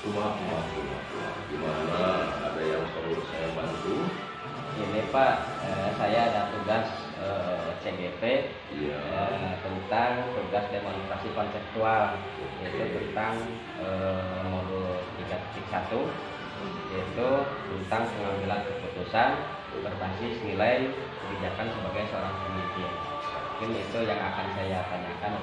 Gimana, ada yang perlu saya bantu? Ini Pak, saya ada tugas CGP Iya. tentang tugas demonstrasi konseptual, yaitu tentang modul 3.1, yaitu tentang pengambilan keputusan berbasis nilai kebijakan sebagai seorang pemimpin. Mungkin itu yang akan saya tanyakan.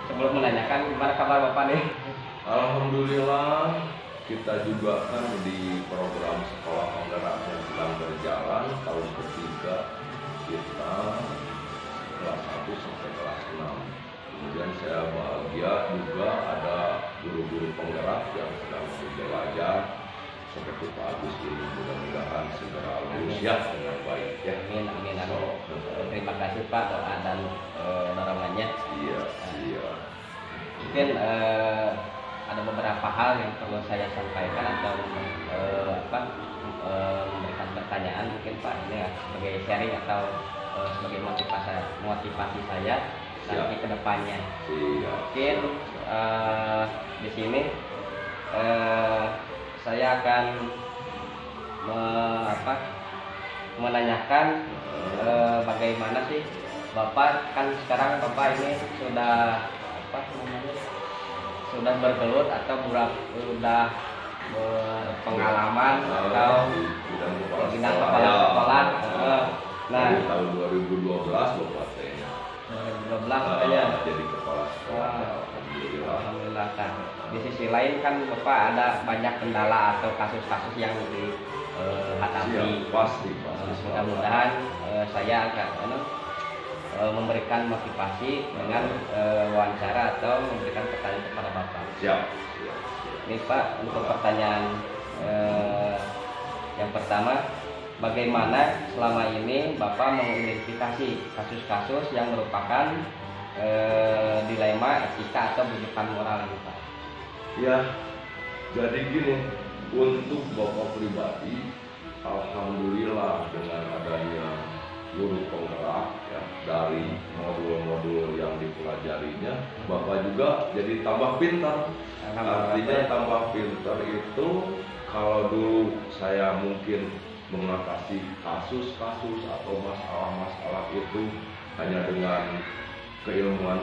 Sebelum menanyakan, gimana kabar Bapak nih? Alhamdulillah, kita juga kan di program sekolah penggerak yang sedang berjalan tahun ketiga, kita kelas 1 sampai kelas 6. Kemudian saya bahagia juga ada guru-guru penggerak yang sedang belajar seperti Pak Agus ini, mudah-mudahan segera lulus ya dengan baik ya. Amin, amin, amin. Terima kasih Pak doa dan dorongannya. Iya, iya. Mungkin ada beberapa hal yang perlu saya sampaikan atau memberikan pertanyaan mungkin Pak, ini ya, sebagai sharing atau sebagai motivasi saya nanti ke depannya. Mungkin di sini saya akan menanyakan bagaimana sih Bapak, kan sekarang Bapak ini sudah sudah bergelut atau sudah berpengalaman atau bidang kepala sekolah. Nah, tahun 2012 Bapak saya 2012 katanya jadi kepala sekolah. Alhamdulillah. Di sisi lain kan Bapak ada banyak kendala atau kasus-kasus yang dihadapi. Pasti. Mudah-mudahan saya akan memberikan motivasi dengan wawancara atau memberikan pertanyaan kepada Bapak. Siap. Ini Pak, untuk pertanyaan yang pertama, bagaimana selama ini Bapak mengidentifikasi kasus-kasus yang merupakan dilema etika atau bujukan moral ini Pak? Ya, jadi gini, untuk Bapak pribadi, alhamdulillah dengan adanya guru penggerak ya, dari modul-modul yang dipelajarinya, Bapak juga jadi tambah pintar. Artinya tambah pintar itu, kalau dulu saya mungkin mengatasi kasus-kasus atau masalah-masalah itu hanya dengan keilmuan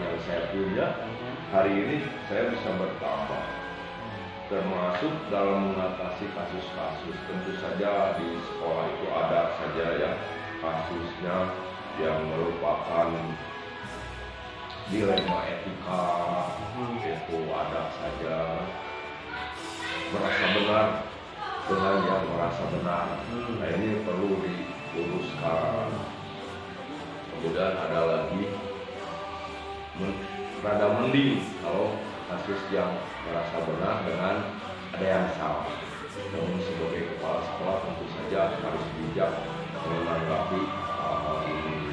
yang saya punya, hari ini saya bisa bertambah, termasuk dalam mengatasi kasus-kasus. Tentu saja di sekolah itu ada saja ya kasusnya yang merupakan dilema etika, itu ada saja merasa benar dengan yang merasa benar. Nah, ini perlu diluruskan. Kemudian ada lagi rada mending kalau kasus yang merasa benar dengan ada yang salah. Namun sebagai kepala sekolah tentu saja harus bijak menanggapi hal ini.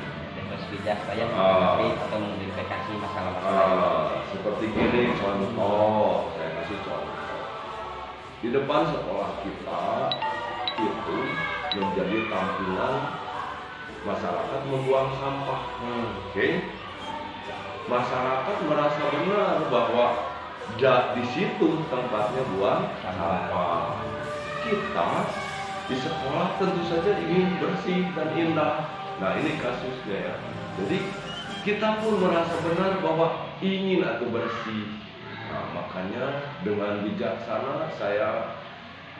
Harus bijak saya menanggapi atau mengidentifikasi masalah-masalah. Seperti gini contoh, saya kasih contoh. Di depan sekolah kita itu menjadi tampilan masyarakat membuang sampah. Oke? Masyarakat merasa benar bahwa di situ tempatnya buang sampah. Kita di sekolah tentu saja ingin bersih dan indah. Nah, ini kasusnya ya. Jadi kita pun merasa benar bahwa ingin atau bersih. Nah, makanya dengan bijaksana saya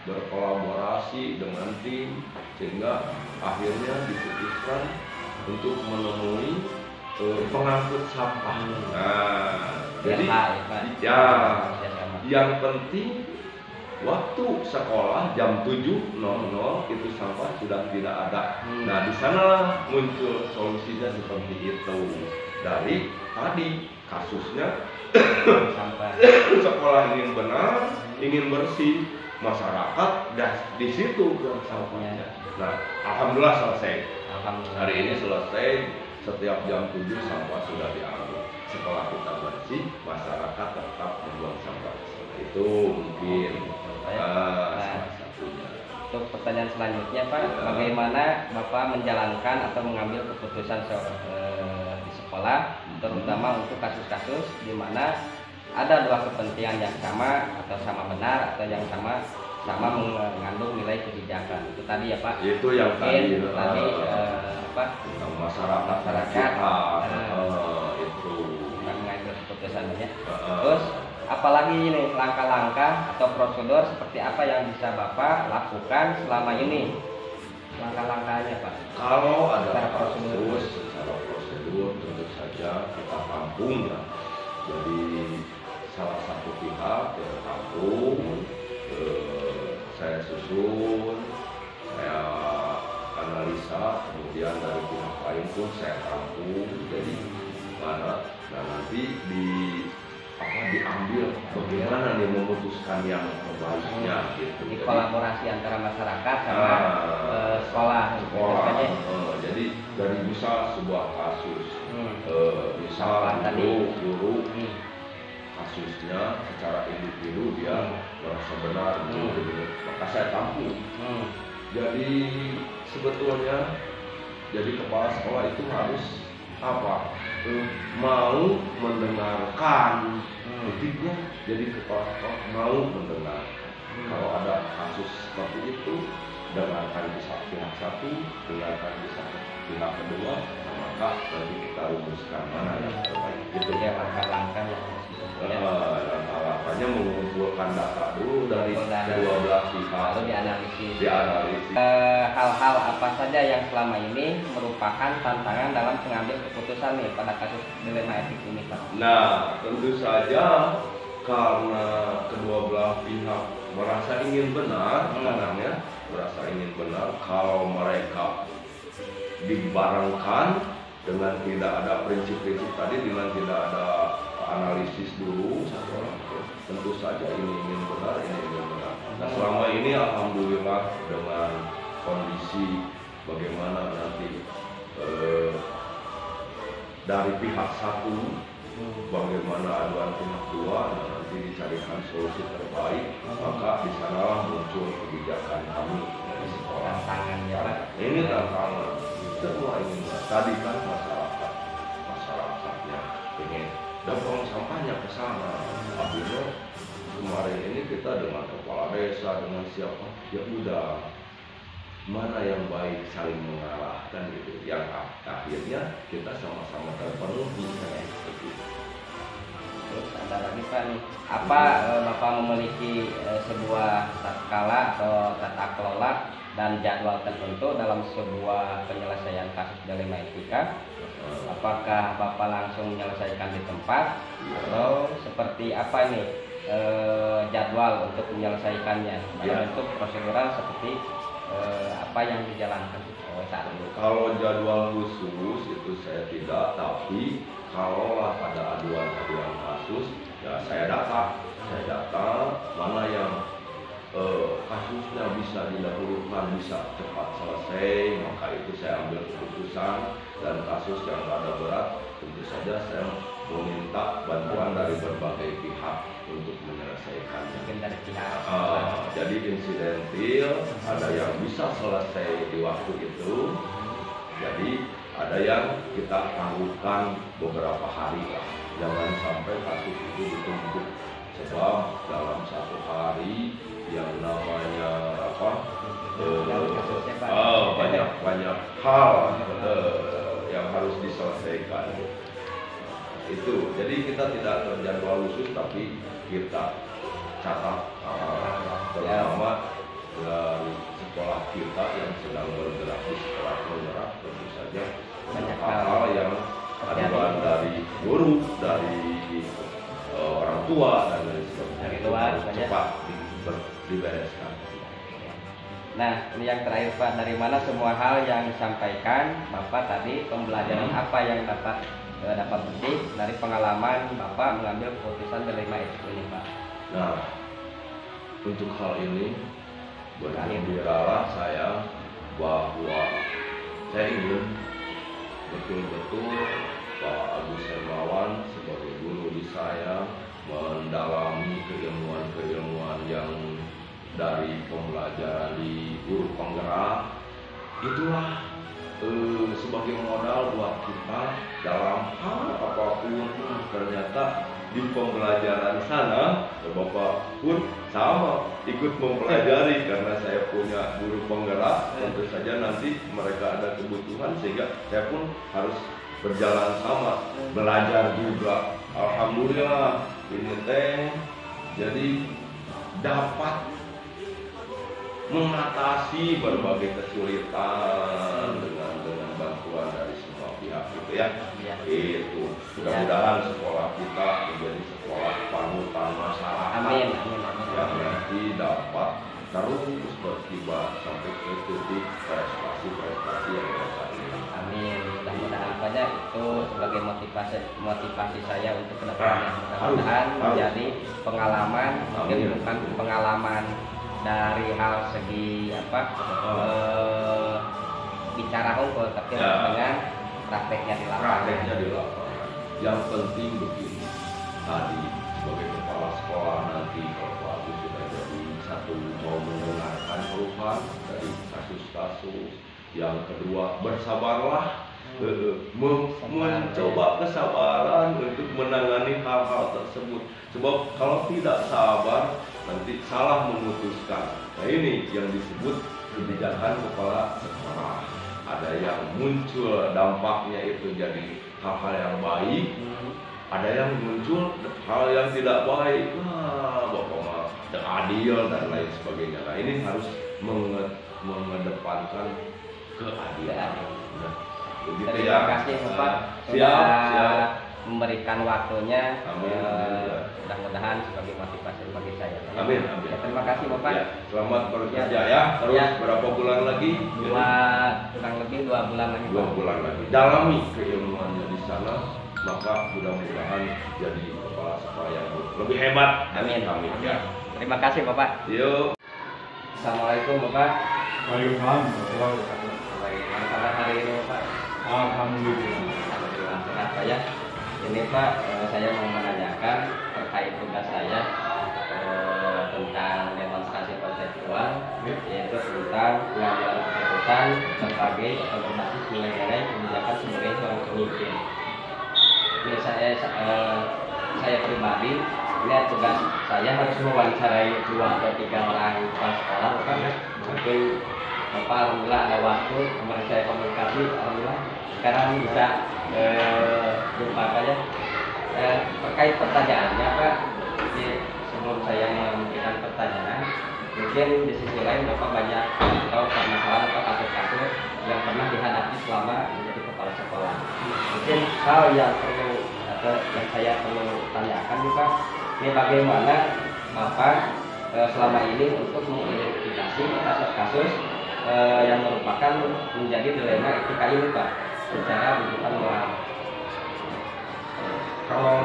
berkolaborasi dengan tim sehingga akhirnya diputuskan untuk menemui pengangkut sampah. Nah, jadi ya yang penting waktu sekolah jam 7.00 itu sampah sudah tidak ada. Nah, di sana muncul solusinya seperti itu. Dari tadi kasusnya sekolah ingin benar, ingin bersih, masyarakat dan di situ buang sampahnya. Nah, alhamdulillah selesai. Hari ini selesai. Setiap jam 7 sampah sudah diambil. Setelah kita bersih, masyarakat tetap membuang sampah. Itu mungkin salah satunya. Untuk pertanyaan selanjutnya Pak, bagaimana Bapak menjalankan atau mengambil keputusan di sekolah, terutama untuk kasus-kasus di mana ada dua kepentingan yang sama atau sama benar atau yang sama mengandung nilai kebijakan. Itu tadi ya Pak. Itu yang tadi apa? Tentang masyarakat itu mengambil keputusannya. Terus apalagi ini langkah-langkah atau prosedur seperti apa yang bisa Bapak lakukan selama ini? Langkah-langkahnya Pak. Kalau ada secara prosedur tentu saja kita tampung ya. Jadi salah satu pihak kita tampung, saya susun, saya analisa, kemudian dari pihak lain pun saya tampung. Jadi mana, nah nanti diambil bagaimana nih memutuskan yang terbaiknya gitu. Jadi kolaborasi antara masyarakat sama sekolah. Jadi dari bisa sebuah kasus, misal guru kasusnya secara individu dia merasa benar, maka saya tampung. Jadi sebetulnya jadi kepala sekolah itu harus apa? Mau mendengarkan titiknya. Jadi kepala sekolah mau mendengar. Kalau ada kasus seperti itu, dengarkan pihak satu, dengarkan pihak kedua, maka nanti kita rumuskan mana yang terbaik. Itu ya langkah-langkah yang langkah-langkahnya mengumpulkan data dulu dari kedua belah pihak, lalu dianalisis. Hal-hal apa saja yang selama ini merupakan tantangan dalam pengambil keputusan nih pada kasus dilema etik ini Pak? Nah, tentu saja karena kedua belah pihak merasa ingin benar, merasa ingin benar. Kalau mereka dibarengkan dengan tidak ada prinsip-prinsip tadi, dengan tidak ada analisis dulu satu orang, tentu saja ini ingin benar, ini ingin benar. Nah, selama ini alhamdulillah dengan kondisi bagaimana nanti dari pihak satu, bagaimana aduan pihak dua, nanti dicarikan solusi terbaik, maka di sanalah muncul kebijakan kami dari sekolah. Ini tantangan. Semua ingin. Tadi kan masyarakatnya ingin dorong sampahnya ke sana. Akhirnya kemarin ini kita dengan kepala desa, dengan siapa, ya udah mana yang baik saling mengarahkan gitu. Yang akhirnya kita sama-sama terpenuhi. Terus ada lagi Pak nih, apa Bapak memiliki sebuah tatkala atau tata kelola dan jadwal tertentu dalam sebuah penyelesaian kasus dilema etika? Apakah Bapak langsung menyelesaikan di tempat atau seperti apa nih jadwal untuk menyelesaikannya? Bentuk prosedural seperti apa yang dijalankan saat ini? Kalau jadwal khusus itu saya tidak, tapi kalaulah pada aduan-aduan kasus, ya saya data mana yang kasusnya bisa didahulukan, bisa cepat selesai, maka itu saya ambil keputusan. Dan kasus yang ada berat, tentu saja saya meminta bantuan dari berbagai pihak untuk menyelesaikannya. Mungkin dari pihak jadi insidentil, ada yang bisa selesai di waktu itu, jadi ada yang kita tangguhkan beberapa hari lah. Jangan sampai kasus itu ditumpuk, sebab dalam satu hari yang namanya banyak hal yang harus diselesaikan. Itu jadi kita tidak terjadwal khusus, tapi kita catat terutama dari sekolah kita yang sedang bergerak di sekolah penggerak, tentu saja banyak hal yang aduan dari guru, dari orang tua dan dari sebagainya cepat dibereskan. Nah, ini yang terakhir Pak, dari mana semua hal yang disampaikan Bapak tadi, pembelajaran apa yang dapat petik dari pengalaman Bapak mengambil keputusan dilema etik ini Pak? Nah, untuk hal ini bergembiralah saya bahwa saya ingin betul-betul Pak Agus Hermawan sebagai guru di saya mendalami keilmuan-keilmuan yang dari pembelajaran di guru penggerak. Itulah sebagai modal buat kita dalam hal apapun. Ternyata di pembelajaran sana, Bapak pun sama ikut mempelajari karena saya punya guru penggerak. Tentu saja nanti mereka ada kebutuhan sehingga saya pun harus berjalan sama, belajar juga. Alhamdulillah ini teh jadi dapat mengatasi berbagai kesulitan dengan bantuan dari semua pihak gitu ya. Itu mudah-mudahan sekolah kita menjadi sekolah panutan masyarakat. Amin. Yang nanti dapat terus berkibar sampai ke titik prestasi yang kita ingin. Amin. Mudah-mudahan saja itu sebagai motivasi saya untuk kedepannya. Mudah-mudahan menjadi pengalaman, mungkin bukan pengalaman dari hal segi bicara hukum, tapi dengan prakteknya di lapangan. Yang penting begini, tadi sebagai kepala sekolah nanti kalau Pak Agus sudah jadi satu, mau mendengarkan keluhan dari kasus-kasus. Yang kedua, bersabarlah, mencoba kesabaran untuk menangani hal-hal tersebut. Sebab kalau tidak sabar nanti salah memutuskan. Nah ini yang disebut kebijakan kepala sekolah. Ada yang muncul dampaknya itu jadi hal-hal yang baik, ada yang muncul hal yang tidak baik, bapak mah adil dan lain sebagainya. Nah ini harus mengedepankan keadilan. Nah, begitu ya. Terima kasih Bapak Siap. Memberikan waktunya. Amin. Mudah-mudahan sebagai motivasi bagi saya. Amin. Ya, terima kasih Bapak. Ya, selamat bekerja ya. Terus berapa bulan lagi? Kurang lebih 2 bulan lagi. 2 bulan lagi. Dalami keilmuannya di sana, maka mudah-mudahan jadi kepala sekolah yang lebih hebat. Amin. Amin. Ya. Terima kasih Bapak. Yuk. Assalamualaikum Bapak. Waalaikumsalam. Bagaimana kabar hari ini Bapak? Alhamdulillah. Sehat ya. Ini Pak, saya mau menanyakan terkait tugas saya tentang demonstrasi konseptual, yaitu tentang pengambilan keputusan sebagai organisasi mengenai kebijakan sebagai seorang pemimpin. Ini saya pribadi, ini tugas saya harus mewawancarai 2 atau 3 orang kepala sekolah, Bapak ya. Mungkin Bapak alhamdulillah ada waktu, kemarin saya komunikasi, alhamdulillah sekarang bisa jumpa aja. Terkait pertanyaannya Pak, sebelum saya memberikan pertanyaan, mungkin di sisi lain Bapak banyak tahu permasalahan atau kasus-kasus yang pernah dihadapi selama menjadi kepala sekolah. Mungkin hal yang perlu atau yang saya perlu tanyakan juga, ini bagaimana Bapak selama ini untuk mengidentifikasi kasus-kasus yang merupakan menjadi dilema etika ini Pak, secara rujukan moral. Kalau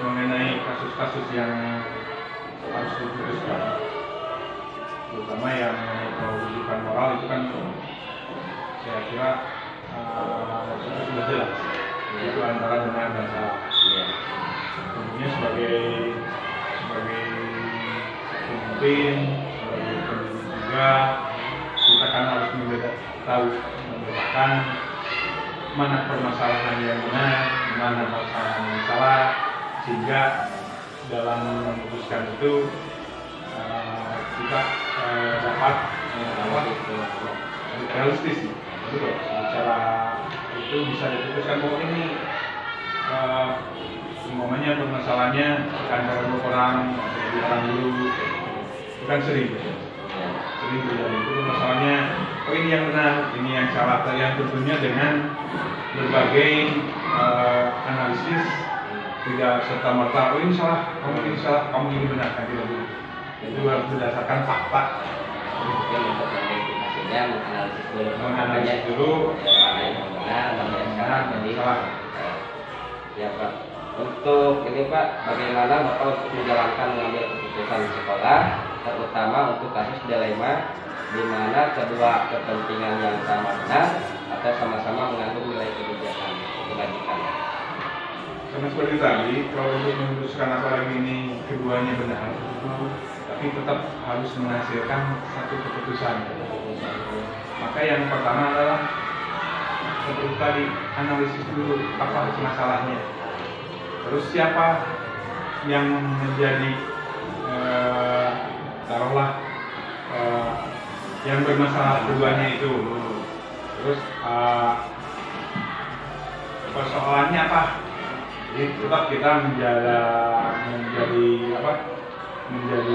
mengenai kasus-kasus yang harus diputuskan, terutama yang rujukan moral itu kan saya kira itu sudah jelas. Itu antara benar dan salah. Tentunya sebagai pemimpin, sebagai pendidik juga, kita kan harus membedakan mana permasalahan yang benar, mana permasalahan yang salah, sehingga dalam memutuskan itu kita dapat realistis. Secara itu bisa diputuskan bahwa ini umpamanya permasalahannya antara 2 orang, 2 orang dulu, itu kan sering terjadi. Itu masalahnya, oh ini yang benar, ini yang salah. Yang tentunya dengan berbagai analisis, tidak serta merta, oh ini salah, kamu ini benar, kan tidak begitu. Itu harus berdasarkan fakta. Mungkin untuk mengidentifikasinya, menganalisis dulu, mana yang benar, mana yang salah. Jadi salah. Ya Pak, untuk ini Pak, bagaimana Bapak menjalankan mengambil keputusan di sekolah, terutama untuk kasus dilema di mana kedua kepentingan yang sama benar atau sama-sama mengandung nilai kebijakan. Sama seperti tadi, kalau untuk memutuskan apalagi ini keduanya benar, tapi tetap harus menghasilkan satu keputusan. Maka yang pertama adalah seperti tadi, analisis dulu apa masalahnya. Terus siapa yang menjadi taruhlah yang bermasalah keduanya itu. Terus persoalannya apa? Jadi tetap kita menjadi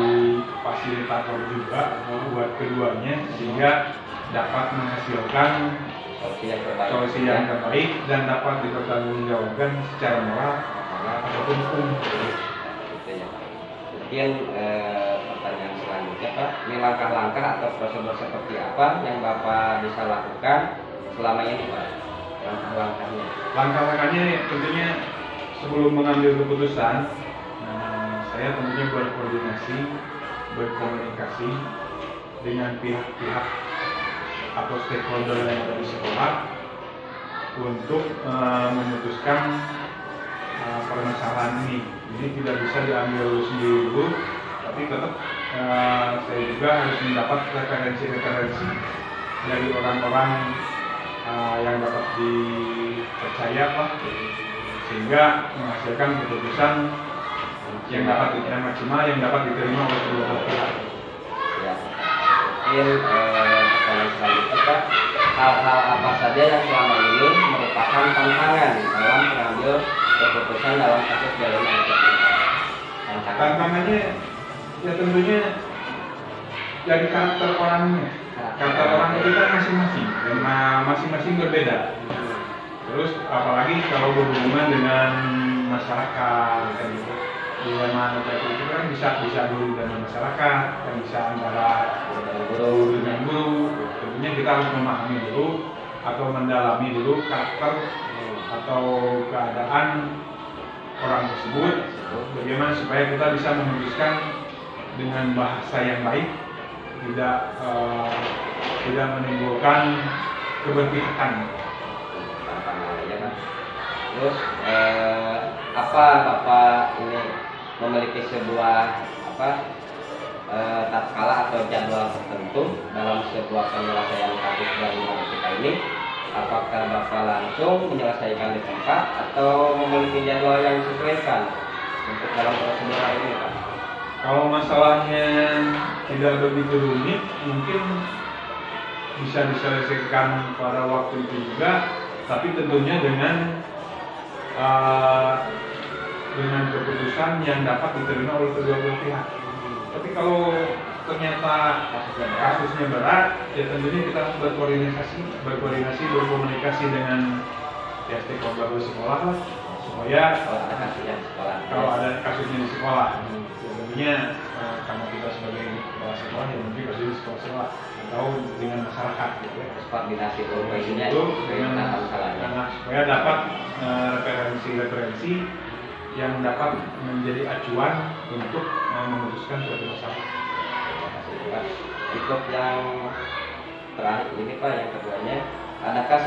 fasilitator juga buat keduanya sehingga dapat menghasilkan solusi yang terbaik dan dapat dipertanggungjawabkan secara moral ataupun hukum. Mungkin pertanyaan selanjutnya Pak, ini langkah-langkah atau prosedur seperti apa yang Bapak bisa lakukan selama ini Pak? Langkah-langkahnya? Langkah-langkahnya tentunya sebelum mengambil keputusan, saya tentunya berkomunikasi dengan pihak-pihak atau stakeholder yang ada di sekolah untuk memutuskan permasalahan ini. Jadi tidak bisa diambil sendiri dulu, tapi tetap saya juga harus mendapat referensi-referensi dari orang-orang yang dapat dipercaya Pak, sehingga menghasilkan keputusan yang maksimal yang dapat diterima oleh kedua belah pihak. Ya. Mungkin pertanyaan selanjutnya Pak, hal-hal apa saja yang selama ini merupakan tantangan dalam mengambil keputusan dalam kasus jalinan etik? Tantangannya ya tentunya dari karakter orangnya. Karakter orang itu kan masing-masing dan masing-masing berbeda. Terus apalagi kalau berhubungan dengan masyarakat kan gitu. Di mana itu kan bisa dulu dengan masyarakat, dan bisa antara guru dengan guru. Tentunya kita harus memahami dulu atau mendalami dulu karakter atau keadaan orang tersebut, bagaimana supaya kita bisa memutuskan dengan bahasa yang baik, tidak menimbulkan keberpihakan. Terus apa Bapak ini memiliki sebuah tatkala atau jadwal tertentu dalam sebuah penyelesaian kasus jalinan kita ini? Apakah Bapak langsung menyelesaikan di tempat atau memiliki jadwal yang disesuaikan untuk dalam prosedur ini Pak? Kalau masalahnya tidak begitu rumit, mungkin bisa diselesaikan pada waktu itu juga, tapi tentunya dengan keputusan yang dapat diterima oleh kedua belah pihak. Tapi kalau ternyata kasusnya berat, ya tentunya kita harus berkoordinasi, berkomunikasi dengan ya stakeholder sekolah lah, supaya kalau ada kasusnya di sekolah, ya tentunya karena kita sebagai kepala sekolah ya mungkin kasusnya di sekolah atau dengan masyarakat gitu ya. Koordinasi itu dengan supaya dapat referensi yang dapat menjadi acuan untuk memutuskan suatu masalah. Untuk yang terakhir ini Pak, yang keduanya, adakah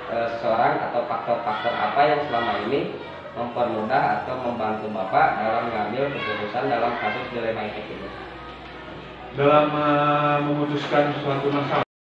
seseorang atau faktor-faktor apa yang selama ini mempermudah atau membantu Bapak dalam mengambil keputusan dalam kasus dilema etik ini? Dalam memutuskan suatu masalah